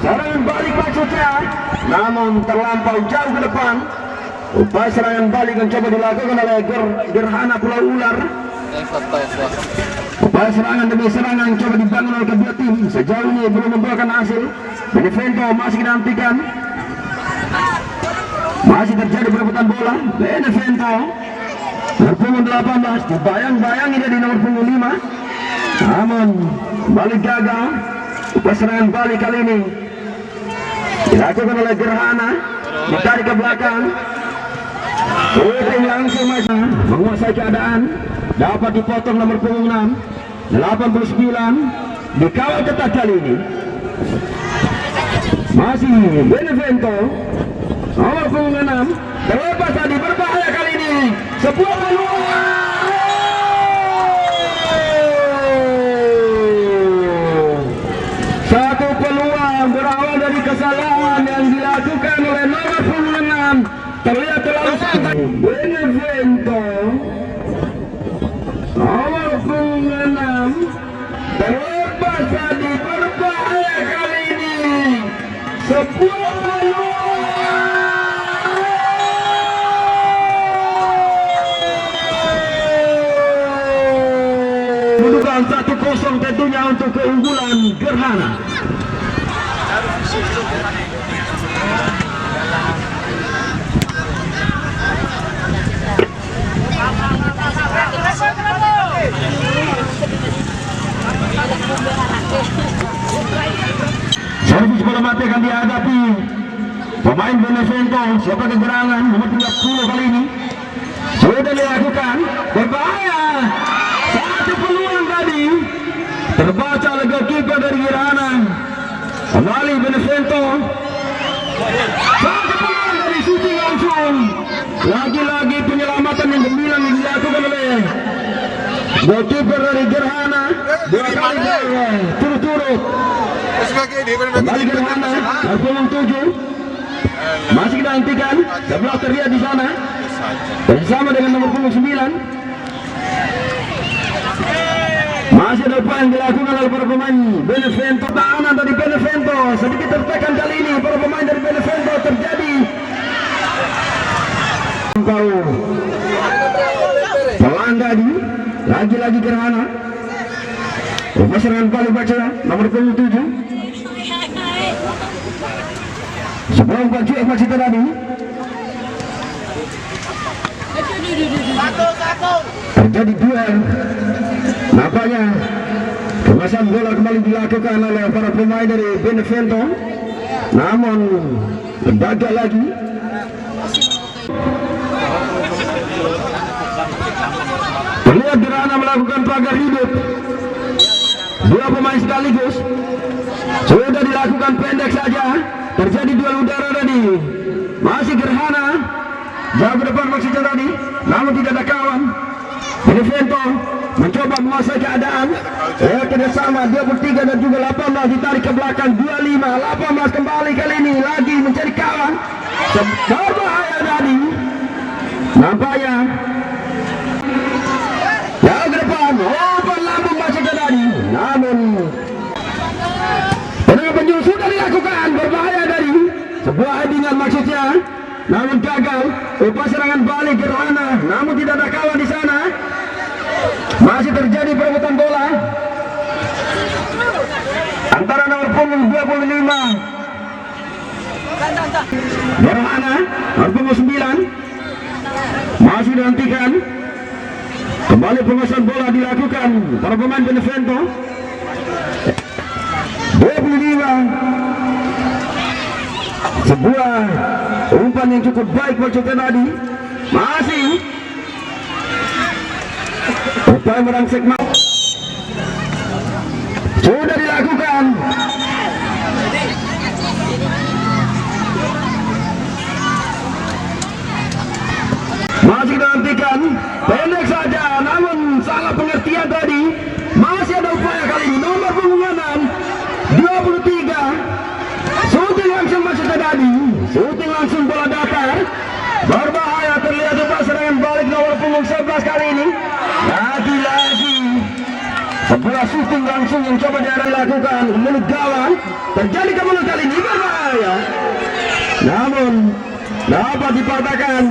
serangan balik maksudnya, namun terlampau jauh ke depan. Upaya serangan balik yang coba dilakukan oleh Gerhana Pulau Ular. Upaya serangan demi serangan yang coba dibangun oleh kedua tim, sejauh ini belum membuahkan hasil. Benevento masih dinantikan. Masih terjadi perebutan bola. Benevento nomor punggung 18, dibayang-bayangi dia di nomor punggung 5, namun balik gagal. Upaya serangan balik kali ini dilakukan oleh Gerhana, ditarik ke belakang. Shooting langsung maju, menguasai keadaan, dapat dipotong nomor punggung 6, 89, dikawal ketat kali ini. Masih Benevento, nomor punggung 6, terlepas tadi, berbahaya kali ini. Sebuah peluang. Satu peluang berawal dari kesalahan yang dilakukan oleh nomor punggung 6. Terlihat langsung Benevento, nomor punggung 6, terlepas tadi, berbahaya kali ini. Sebuah peluang. Mendudukan 1-0 tentunya untuk keunggulan Gerhana. Servis bola mati akan dihadapi pemain Benevento sebagai gerangan nomor 30 kali ini. Sudah dilakukan, berbahaya. Satu peluang tadi terbaca oleh goalkeeper dari Gerhana. Kembali Benevento. Satu peluang dari shooting langsung. Lagi-lagi penyelamatan yang gemilang yang dilakukan oleh goalkeeper dari Gerhana. Dua kali turut-turut. Kembali Gerhana, punggung 7. Masih kita hentikan, 11 terlihat di sana. Bersama dengan nomor punggung 9. Masih ada upaya yang dilakukan oleh para pemain Benevento. Tahanan dari Benevento sedikit tertekan kali ini. Para pemain dari Benevento terjadi pelan tadi. Lagi-lagi Gerhana. Serangan balik baca nomor punggung 7. Sebelum baju masih tadi. Terjadi duel. Nampaknya kemasan bola kembali dilakukan oleh para pemain dari Benevento, namun gagal lagi. Terlihat Gerhana melakukan pagar hidup. Dua pemain sekaligus. Sudah dilakukan pendek saja. Terjadi duel udara tadi. Masih Gerhana jauh ke depan maksudnya tadi, namun tidak ada kawan. Benevento mencoba menguasai keadaan. Kerjasama 23 dan juga 18 ditarik ke belakang. 25, 18 kembali kali ini lagi mencari kawan. Berbahaya tadi. Nampaknya jauh ke depan. Umpan lambung masih tadi. Namun penyerangan sudah dilakukan. Berbahaya tadi. Sebuah headingan maksudnya. Namun gagal. Upaya serangan balik Gerhana, namun tidak ada kawan di sana. Masih terjadi perebutan bola antara nomor punggung 25 Gerhana, nomor punggung 9. Masih dihentikan. Kembali penguasaan bola dilakukan para pemain Benevento. 25. Sebuah umpan yang cukup baik maksudnya tadi. Masih upaya merangsek sudah dilakukan. Masih dihentikan. Pendek saja, namun salah pengertian tadi. Masih ada upaya kali ini. Nomor punggung 6, 23. Shooting langsung maksudnya tadi. Shooting langsung bola datar. Berbahaya, terlihat upaya serangan balik nomor punggung 11 kali ini. Lagi-lagi Sebuah shooting langsung yang coba dilakukan mulut gawang. Terjadi ke mulut kali ini berbahaya. Namun dapat dipatahkan.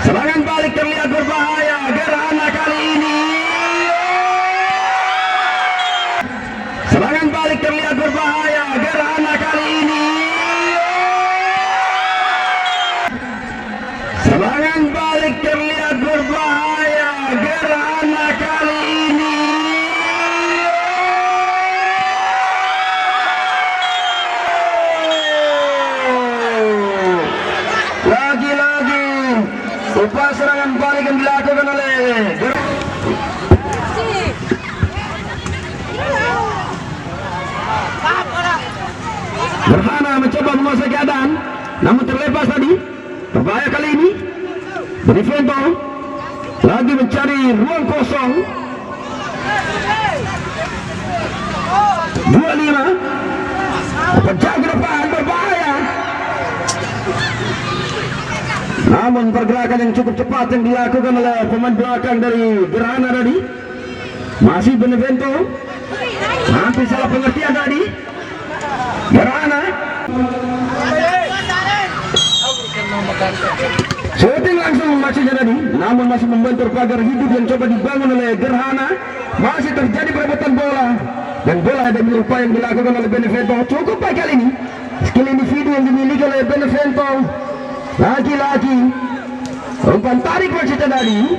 Serangan balik terlihat berbahaya. Gerhana kali ini. Serangan balik terlihat berbahaya. Gerhana kali ini. Serangan balik terlihat berbahaya. Gerhana kali ini. Lagi-lagi upaya serangan balik yang dilakukan oleh Gerhana mencoba menguasai keadaan, namun terlepas tadi. Berbahaya kali ini. Benevento lagi mencari ruang kosong. 25 pecah ke depan, berbahaya. Namun pergerakan yang cukup cepat yang dilakukan oleh pemain belakang dari Gerhana tadi. Masih Benevento. Hampir salah pengertian tadi. Gerhana shooting langsung maksudnya tadi, namun masih membentur pagar hidup yang coba dibangun oleh Gerhana. Masih terjadi perebutan bola dan bola ada upaya yang dilakukan oleh Benevento. Cukup baik kali ini skill individu yang dimiliki oleh Benevento. Lagi-lagi umpan tarik maksudnya tadi.